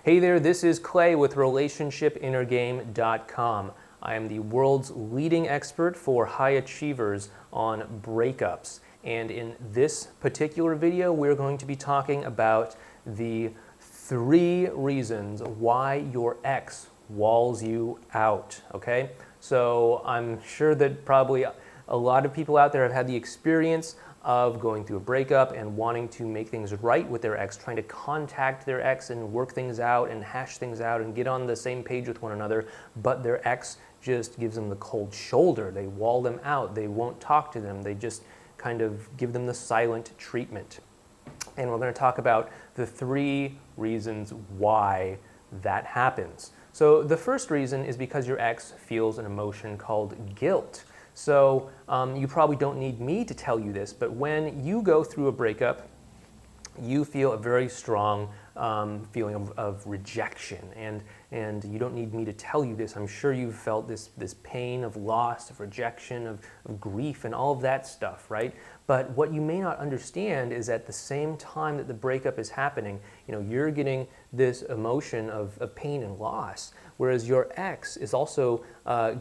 Hey there, this is Clay with RelationshipInnerGame.com. I am the world's leading expert for high achievers on breakups. And in this particular video, we're going to be talking about the 3 reasons why your ex walls you out, okay? So I'm sure that probably a lot of people out there have had the experience of going through a breakup and wanting to make things right with their ex, trying to contact their ex and work things out and hash things out and get on the same page with one another, but their ex just gives them the cold shoulder. They wall them out. They won't talk to them. They just kind of give them the silent treatment. And we're going to talk about the 3 reasons why that happens. So the first reason is because your ex feels an emotion called guilt. So you probably don't need me to tell you this, but when you go through a breakup, you feel a very strong feeling of rejection, and you don't need me to tell you this. I'm sure you've felt this pain of loss, of rejection, of grief, and all of that stuff, right? But what you may not understand is at the same time that the breakup is happening, you're getting this emotion of pain and loss, whereas your ex is also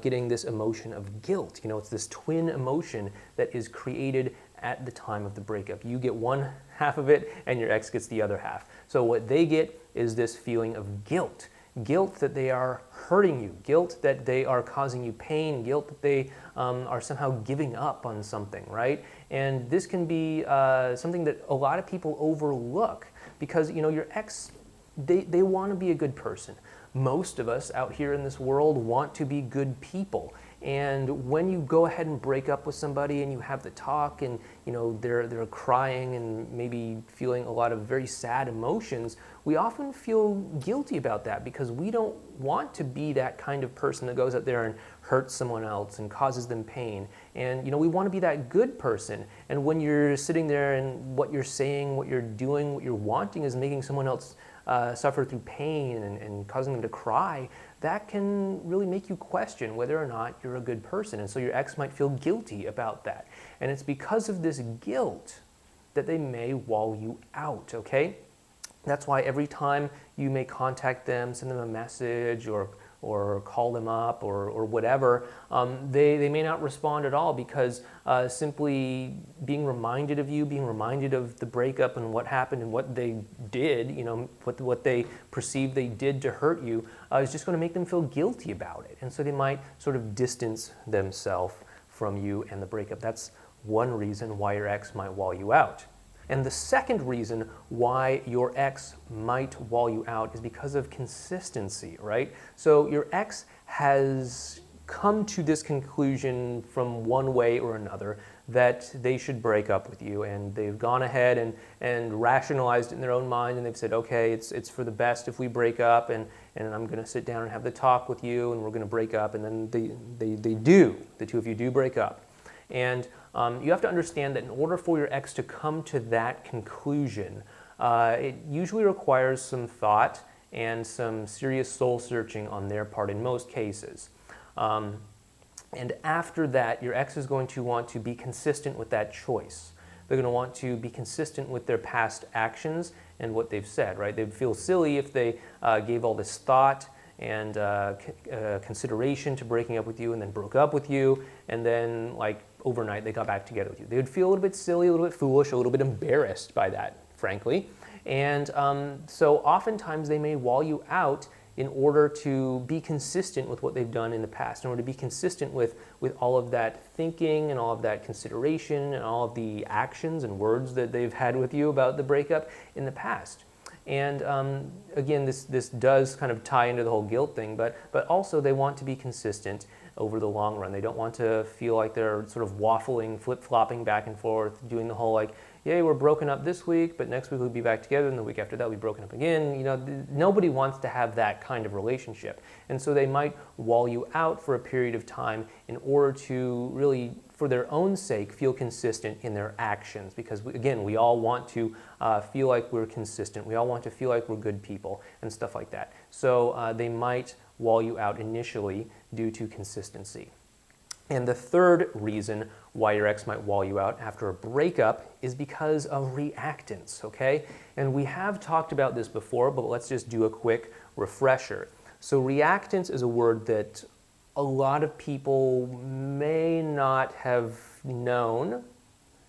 getting this emotion of guilt. It's this twin emotion that is created at the time of the breakup. You get one half of it and your ex gets the other half. So what they get is this feeling of guilt. Guilt that they are hurting you, guilt that they are causing you pain, guilt that they are somehow giving up on something, right? And this can be something that a lot of people overlook because, your ex, they want to be a good person. Most of us out here in this world want to be good people. And when you go ahead and break up with somebody and you have the talk and they're crying and maybe feeling a lot of very sad emotions, we often feel guilty about that because we don't want to be that kind of person that goes out there and hurts someone else and causes them pain. And we want to be that good person. And when you're sitting there and what you're saying, what you're doing, what you're wanting is making someone else suffer through pain and causing them to cry, that can really make you question whether or not you're a good person. And so your ex might feel guilty about that. And it's because of this guilt that they may wall you out, okay? That's why every time you may contact them, send them a message or call them up or whatever, they may not respond at all because simply being reminded of you, being reminded of the breakup and what happened and what they did, what they perceive they did to hurt you, is just going to make them feel guilty about it. And so they might sort of distance themselves from you and the breakup. That's one reason why your ex might wall you out. And the second reason why your ex might wall you out is because of consistency, right? So your ex has come to this conclusion from one way or another that they should break up with you, and they've gone ahead and rationalized it in their own mind, and they've said, okay, it's for the best if we break up, and I'm going to sit down and have the talk with you, and we're going to break up, and then they do. The two of you do break up. And you have to understand that in order for your ex to come to that conclusion, it usually requires some thought and some serious soul searching on their part in most cases. And after that, your ex is going to want to be consistent with that choice. They're going to want to be consistent with their past actions and what they've said, right? They'd feel silly if they gave all this thought and consideration to breaking up with you and then broke up with you, and then overnight they got back together with you. They would feel a little bit silly, a little bit foolish, a little bit embarrassed by that, frankly. And so oftentimes they may wall you out in order to be consistent with what they've done in the past, in order to be consistent with all of that thinking and all of that consideration and all of the actions and words that they've had with you about the breakup in the past. And again, this does kind of tie into the whole guilt thing, but also they want to be consistent over the long run. They don't want to feel like they're sort of waffling, flip-flopping back and forth, doing the whole yay, we're broken up this week, but next week we'll be back together, and the week after that we'll be broken up again. Nobody wants to have that kind of relationship. And so they might wall you out for a period of time in order to really, for their own sake, feel consistent in their actions. Because, again, we all want to feel like we're consistent. We all want to feel like we're good people and stuff like that. So they might wall you out initially due to consistency. And the third reason why your ex might wall you out after a breakup is because of reactance, okay? And we have talked about this before, but let's just do a quick refresher. So reactance is a word that a lot of people may not have know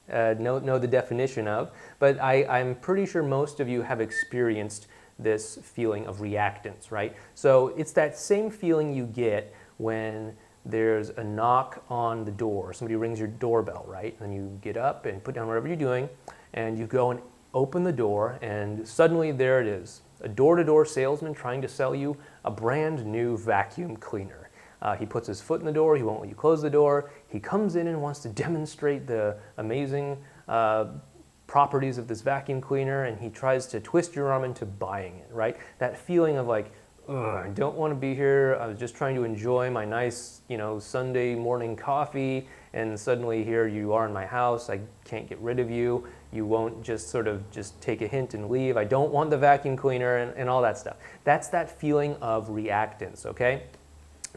the definition of, but I'm pretty sure most of you have experienced this feeling of reactance, right? So it's that same feeling you get when there's a knock on the door. Somebody rings your doorbell, right? And you get up and put down whatever you're doing, and you go and open the door, and suddenly there it is, a door-to-door salesman trying to sell you a brand new vacuum cleaner. He puts his foot in the door, he won't let you close the door, he comes in and wants to demonstrate the amazing properties of this vacuum cleaner, and he tries to twist your arm into buying it, right? That feeling of like, I don't want to be here, I was just trying to enjoy my nice, Sunday morning coffee, and suddenly here you are in my house, I can't get rid of you, you won't just sort of just take a hint and leave, I don't want the vacuum cleaner, and all that stuff. That's that feeling of reactance, okay?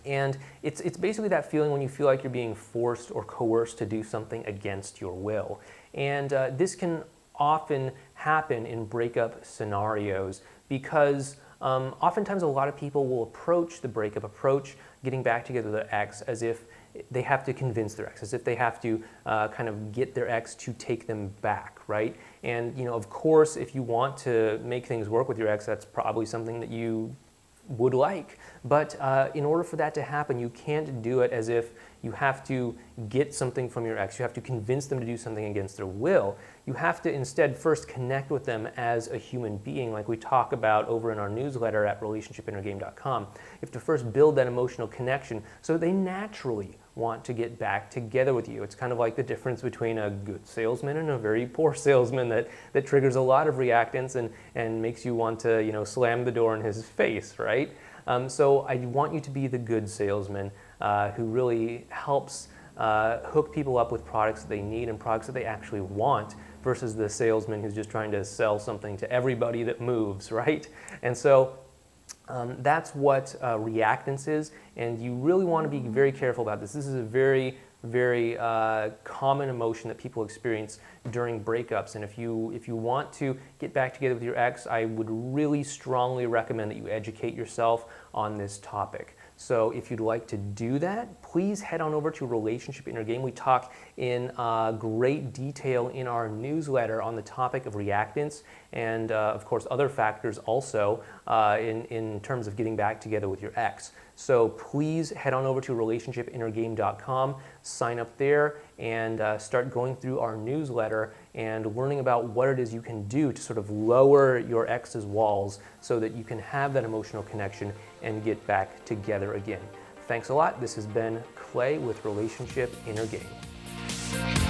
And it's basically that feeling when you feel like you're being forced or coerced to do something against your will. And this can often happen in breakup scenarios because oftentimes a lot of people will approach the breakup, approach getting back together with their ex as if they have to convince their ex, as if they have to kind of get their ex to take them back, right? And of course, if you want to make things work with your ex, that's probably something that you would like. But in order for that to happen, you can't do it as if you have to get something from your ex. You have to convince them to do something against their will. You have to instead first connect with them as a human being, like we talk about over in our newsletter at relationshipinnergame.com. You have to first build that emotional connection so that they naturally want to get back together with you. It's kind of like the difference between a good salesman and a very poor salesman that triggers a lot of reactance and makes you want to slam the door in his face, right? So I want you to be the good salesman who really helps hook people up with products that they need and products that they actually want versus the salesman who's just trying to sell something to everybody that moves, right? And so that's what reactance is, and you really want to be very careful about this. This is a very, very common emotion that people experience during breakups, and if you want to get back together with your ex, I would really strongly recommend that you educate yourself on this topic. So if you'd like to do that, please head on over to Relationship Inner Game. We talk in great detail in our newsletter on the topic of reactance and, of course, other factors also in terms of getting back together with your ex. So please head on over to relationshipinnergame.com, sign up there, and start going through our newsletter and learning about what it is you can do to sort of lower your ex's walls so that you can have that emotional connection and get back together again. Thanks a lot. This has been Clay with Relationship Inner Game.